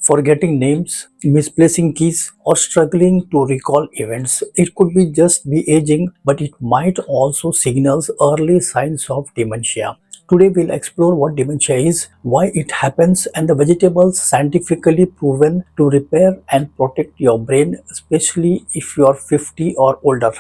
forgetting names, misplacing keys, or struggling to recall events. It could be just be aging, but it might also signals early signs of dementia. Today we'll explore what dementia is, why it happens, and the vegetables scientifically proven to repair and protect your brain, especially if you are 50 or older.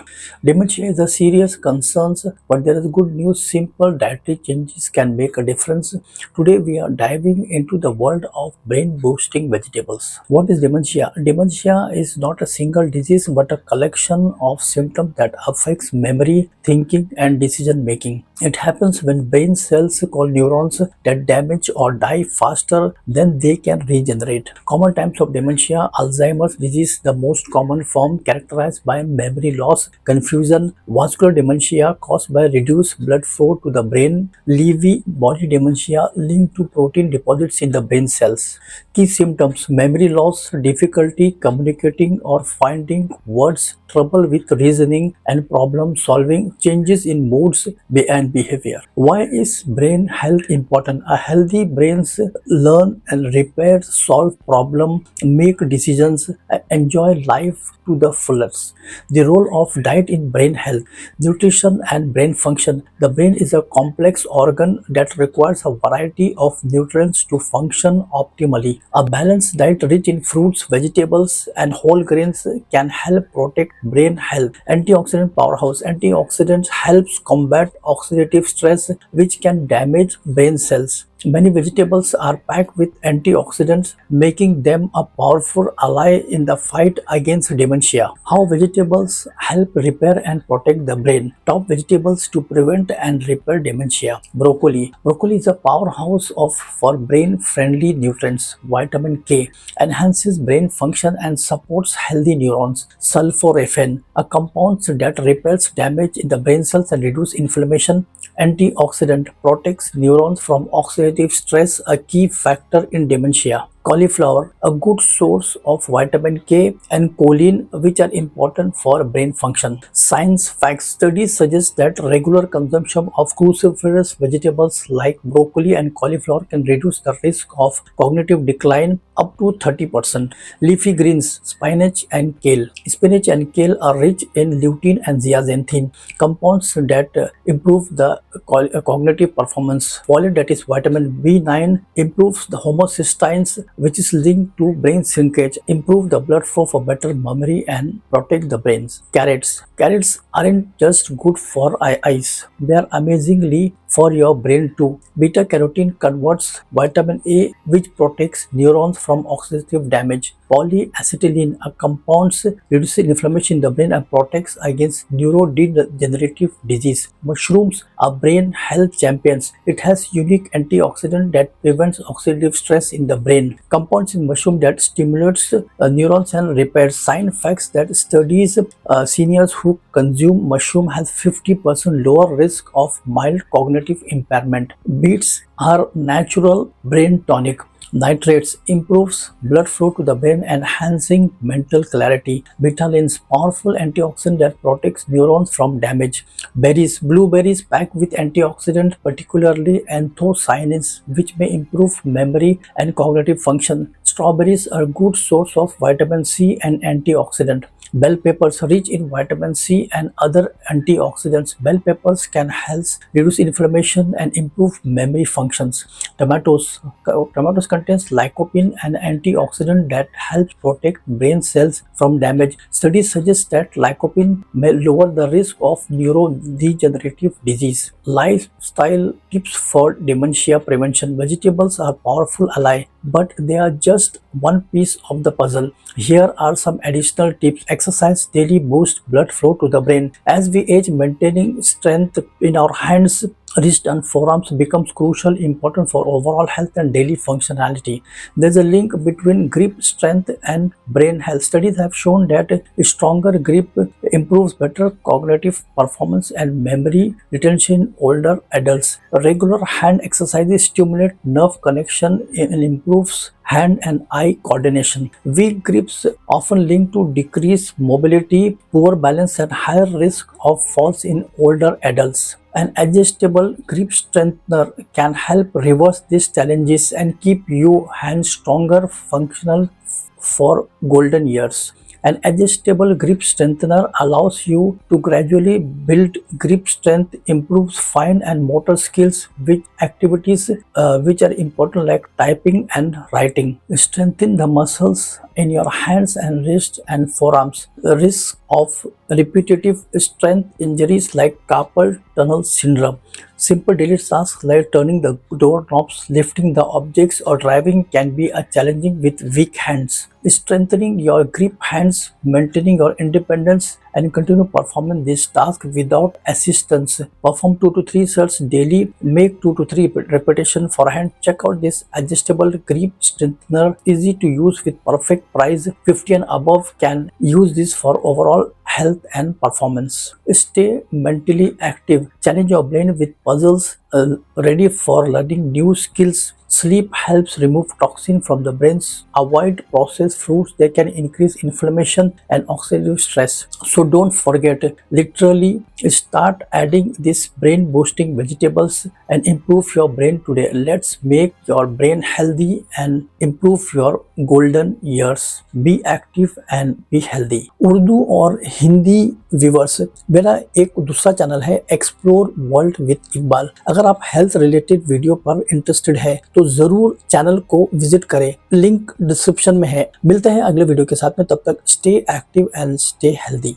Dementia is a serious concern, but there is good news. Simple dietary changes can make a difference. Today we are diving into the world of brain boosting vegetables. What is dementia? Dementia is not a single disease but a collection of symptoms that affects memory, thinking, and decision making. It happens when brain cells called neurons that damage or die faster than they can regenerate. Common types of dementia: Alzheimer's disease, the most common form, characterized by memory loss, confusion; vascular dementia caused by reduced blood flow to the brain; Lewy body dementia linked to protein deposits in the brain cells. Key symptoms: memory loss, difficulty communicating or finding words, trouble with reasoning and problem solving, changes in moods and behavior. Why is brain health important? A healthy brains learn and repair, solve problem, make decisions, enjoy life to the fullest. The role of diet in brain health: nutrition and brain function. The brain is a complex organ that requires a variety of nutrients to function optimally. A balanced diet rich in fruits, vegetables, and whole grains can help protect brain health. Antioxidant powerhouse. Antioxidants helps combat oxidative stress, which can damage brain cells. Many vegetables are packed with antioxidants, making them a powerful ally in the fight against dementia. How vegetables help repair and protect the brain. Top vegetables to prevent and repair dementia. Broccoli. Broccoli is a powerhouse for brain-friendly nutrients. Vitamin K enhances brain function and supports healthy neurons. Sulforaphane, a compound that repairs damage in the brain cells and reduces inflammation. Antioxidant protects neurons from oxidative stress, a key factor in dementia. Cauliflower, a good source of vitamin K and choline, which are important for brain function. Science facts. Studies suggest that regular consumption of cruciferous vegetables like broccoli and cauliflower can reduce the risk of cognitive decline up to 30%. Leafy greens, spinach and kale. Spinach and kale are rich in lutein and zeaxanthin, compounds that improve the cognitive performance. Folate, that is vitamin B9, improves the homocysteines, which is linked to brain shrinkage, improve the blood flow for better memory and protect the brains. Carrots. Carrots aren't just good for eyes, they are amazingly for your brain too. Beta carotene converts vitamin A, which protects neurons from oxidative damage. Polyacetylene, a compound reduces inflammation in the brain and protects against neurodegenerative disease. Mushrooms are brain health champions. It has unique antioxidant that prevents oxidative stress in the brain. Compounds in mushroom that stimulates neurons and repairs. Science facts that studies seniors who consume mushroom has 50% lower risk of mild cognitive impairment. Beets are natural brain tonic. Nitrates improves blood flow to the brain, enhancing mental clarity. Betalains, powerful antioxidant that protects neurons from damage. Berries, blueberries packed with antioxidant, particularly anthocyanins, which may improve memory and cognitive function. Strawberries are a good source of vitamin C and antioxidant. Bell peppers, rich in vitamin C and other antioxidants. Bell peppers can help reduce inflammation and improve memory functions. Tomatoes. Tomatoes contains lycopene, an antioxidant that helps protect brain cells from damage. Studies suggest that lycopene may lower the risk of neurodegenerative disease. Lifestyle tips for dementia prevention. Vegetables are powerful ally, but they are just one piece of the puzzle. Here are some additional tips. Exercise daily boosts blood flow to the brain. As we age, maintaining strength in our hands, wrist and forearms becomes crucial important for overall health and daily functionality. There's a link between grip strength and brain health. Studies have shown that a stronger grip improves better cognitive performance and memory retention in older adults. Regular hand exercises stimulate nerve connection and improves hand and eye coordination. Weak grips often linked to decreased mobility, poor balance, and higher risk of falls in older adults. An adjustable grip strengthener can help reverse these challenges and keep your hands stronger, functional for golden years. An adjustable grip strengthener allows you to gradually build grip strength, improves fine and motor skills, which activities which are important like typing and writing. Strengthen the muscles in your hands and wrists and forearms. The risk of repetitive strength injuries like carpal tunnel syndrome. Simple daily tasks like turning the door knobs, lifting the objects, or driving can be a challenging with weak hands. Strengthening your grip hands, maintaining your independence, and continue performing this task without assistance. Perform 2 to 3 sets daily. Make 2 to 3 repetitions for hand. Check out this adjustable grip strengthener. Easy to use with perfect price. 50 and above can use this for overall health and performance. Stay mentally active. Challenge your brain with puzzles, ready for learning new skills. Sleep helps remove toxin from the brains. Avoid processed foods, they can increase inflammation and oxidative stress. So don't forget, literally start adding this brain boosting vegetables and improve your brain today. Let's make your brain healthy and improve your golden years. Be active and be healthy. Urdu और Hindi viewers, मेरा एक दूसरा channel है explore world with Iqbal. अगर आप health related video पर interested है तो जरूर चैनल को विजिट करें, लिंक डिस्क्रिप्शन में है। मिलते हैं अगले वीडियो के साथ में, तब तक stay active and stay healthy.